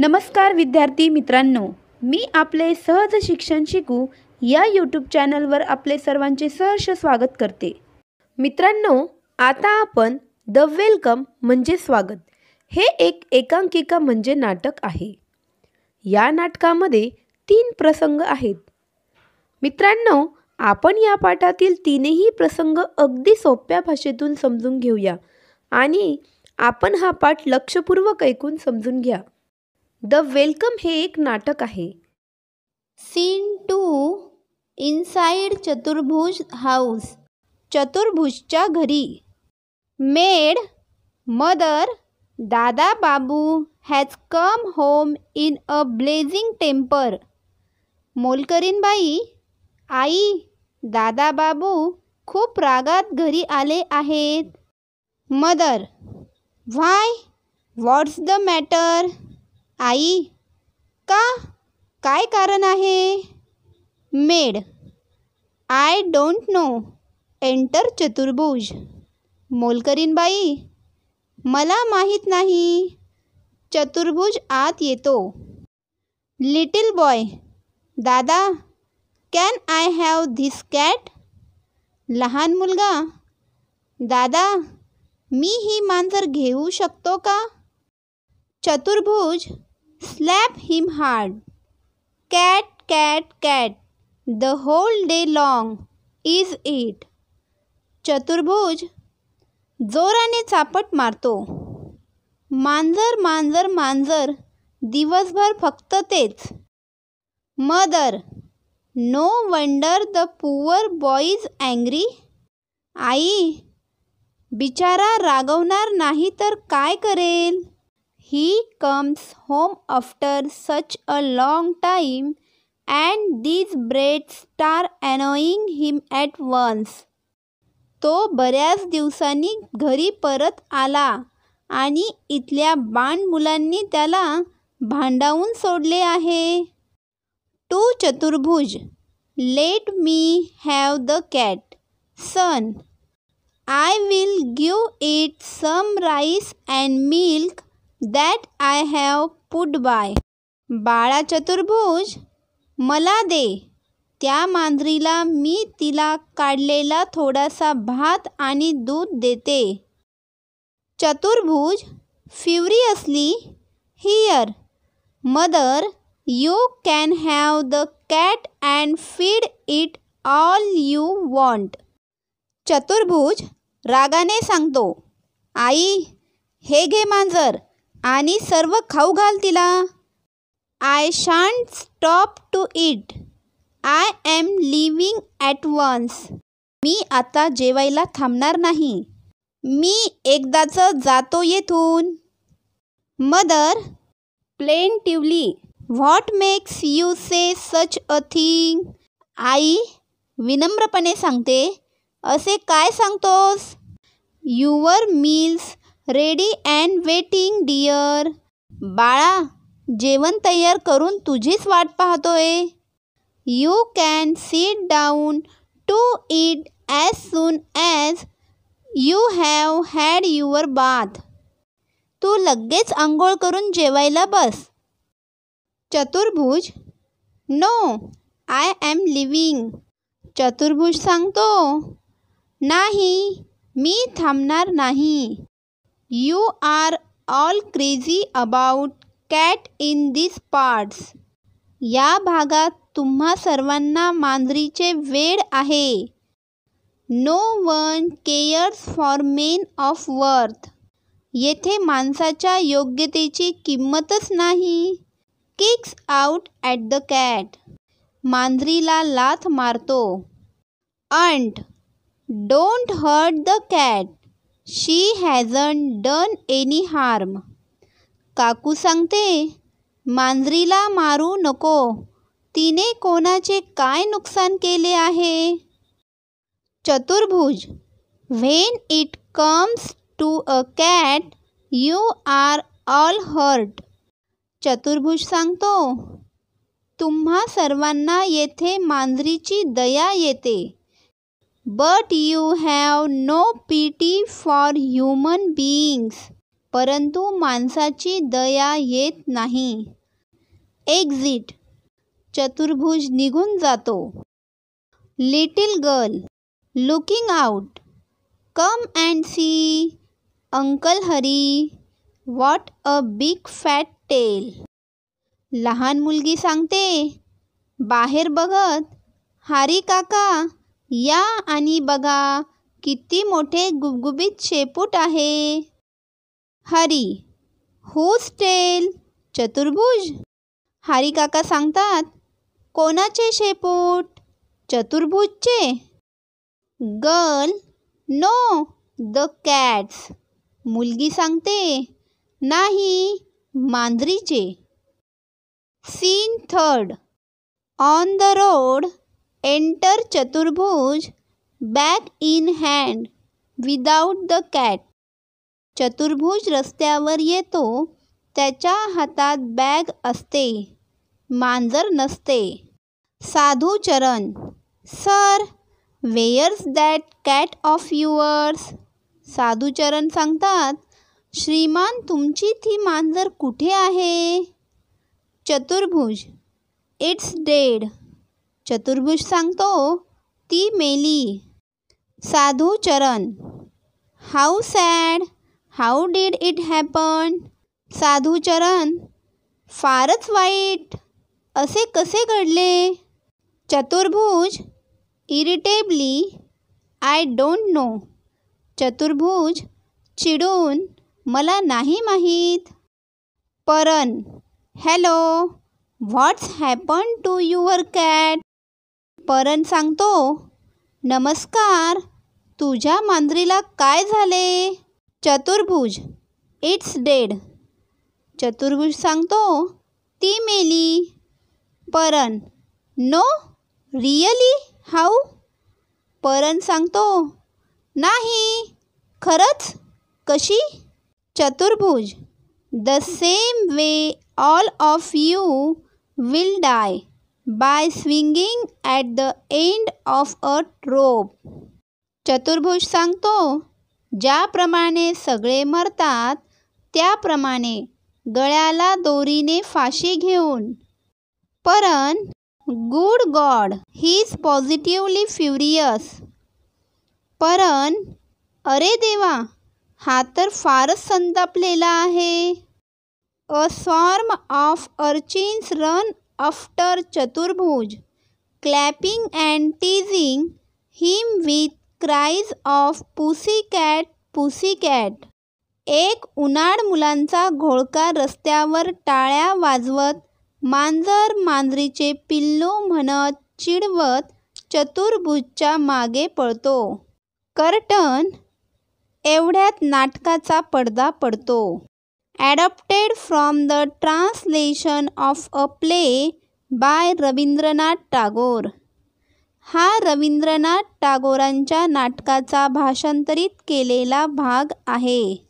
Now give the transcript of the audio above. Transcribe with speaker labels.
Speaker 1: नमस्कार विद्यार्थी मित्रांनो, मी आपले सहज शिक्षण शिकू या यूट्यूब चॅनलवर आपले सर्वांचे सहर्ष स्वागत करते. मित्रांनो, आता आपण द वेलकम म्हणजे स्वागत हे एक एकांकिका म्हणजे नाटक आहे. या नाटकामध्ये 3 प्रसंग आहेत. मित्रांनो, आपण या पाठातील 3ही प्रसंग अगदी सोप्या भाषेतून समजून घेऊया आणि आपण हा पाठ लक्षपूर्वक ऐकून समजून घ्या. द वेलकम हे एक नाटक आहे. Scene 2 inside Chaturbhuj house. चतुर्भुजच्या घरी. Maid mother Dada Babu has come home in a blazing temper. मोलकरीण बाई, आई, दादा बाबू खूप रागात घरी आले आहेत. Mother, why, what's the matter. आई, का, काय कारण आहे. Maid, I don't know. Enter Chaturbhuj. मोलकरीण बाई, मला माहीत नाही. चतुर्भुज आत येतो. Little boy, Dada, can I have this cat. लहान मुलगा, दादा, मी ही मांजर घेऊ शकतो का. Chaturbhuj, slap him hard. Cat cat cat the whole day long is it. Chaturbhuj जोराने चापट मारतो. मांजर मांजर मांजर दिवसभर फक्त तेच. Mother, no wonder the poor boy is angry. आई, बिचारा रागवणार नाही तर काय करेल. He comes home after such a long time and these brats start annoying him at once. तो बऱ्याच दिवसांनी घरी परत आला आणि इथल्या बांड मुलांनी त्याला भांडावून सोडले आहे. To Chaturbhuj, let me have the cat. Son, I will give it some rice and milk that I have put by. बाळा चतुर्भुज, मला दे. त्या मांजरीला मी तिला काढलेला थोडासा भात आणि दूध देते. Chaturbhuj furiously, here. Mother, you can have the cat and feed it all you want. Chaturbhuj रागाने सांगतो, आई, हे घे मांजर आणि सर्व खाऊ घाल तिला. I shan't stop to eat. I am leaving at once. मी आता जेवायला थांबणार नाही. मी एकदाच जातो येथून. Mother plaintively, what makes you say such a thing. आई विनम्रपणे सांगते, असे काय सांगतोस. Your meal's ready and waiting dear. बाळा, जेवण तयार करून तुझीच वाट पाहतोय. You can sit down to eat as soon as you have had your bath. तू लगेच आंघोळ करून जेवायला बस. चतुर्भुज, नो, आय ॲम लिव्हिंग. चतुर्भुज सांगतो, नाही, मी थांबणार नाही. You are all crazy about cat in this parts. या भागात तुम्हा सर्वांना मांजरीचे वेड आहे. No one cares for men of worth. येथे माणसाच्या योग्यतेची किंमतच नाही. Kicks out at the cat. मांजरीला लाथ मारतो. Aunt, don't hurt the cat. She hasn't done any harm. काकू सांगते, मांजरीला मारू नको. तिने कोणाचे काय नुकसान केले आहे. Chaturbhuj, when it comes to a cat you are all hurt. Chaturbhuj सांगतो, तुम्हा सर्वांना येथे मांजरीची दया येते. But you have no pity for human beings. परंतु माणसाची दया येत नाही. एक्झिट. चतुर्भुज निघून जातो. Little girl looking out. Come and see uncle Hari, what a big fat tail. लहान मुलगी सांगते बाहेर बघत, हरी काका या आणि बघा किती मोठे गुबगुबीत शेपूट आहे. Hari whose tail. चतुर्भुज. हरी काका सांगतात कोणाचे शेपूट? चतुर्भुजचे. Girl no the cat's. मुलगी सांगते नाही, मांजरीचे. Scene third. On the road enter Chaturbhuj, bag in hand, without the cat. Chaturbhuj रस्त्यावर येतो, त्याच्या हातात बॅग असते, मांजर नसते. Sadhucharan. Sir, where's that cat of yours. Sadhucharan सांगतात श्रीमान, तुमची ती मांजर कुठे आहे? चतुर्भुज. It's dead. चतुर्भुज सांगतो ती मेली. Sadhucharan. How sad, how did it happen. Sadhucharan. फारच वाईट, असे कसे घडले? चतुर्भुज इरिटेबली. I don't no. चतुर्भुज चिडून, मला नाही माहीत. Paran. Hello, what's happen to your cat. Paran सांगतो नमस्कार, तुझ्या मांजरीला काय झाले? चतुर्भुज. It's dead. चतुर्भुज सांगतो ती मेली. Paran. No really, how. Paran सांगतो नाही, खरंच, कशी? Chaturbhuj. The same way all of you will die, by swinging at the end of a rope. Chaturbhuj सांगतो ज्याप्रमाणे सगळे मरतात त्याप्रमाणे गळ्याला दोरीने फाशी घेऊन. Paran. Good God, he is positively furious. Paran. अरे देवा, हा तर फारच संतापलेला आहे. A swarm of urchins run after Chaturbhuj, clapping and teasing him with cries of pussy cat, pussy cat. एक उन्हाळ मुलांचा घोळका रस्त्यावर टाळ्या वाजवत, मांजर मांजरीचे पिल्लू म्हणत, चिडवत चतुर्भुजच्या मागे पळतो. कर्टन. एवढ्यात नाटकाचा पडदा पडतो. Adopted from the translation of a play by Rabindranath Tagore. हा रवींद्रनाथ टागोरांच्या नाटकाचा भाषांतरित केलेला भाग आहे.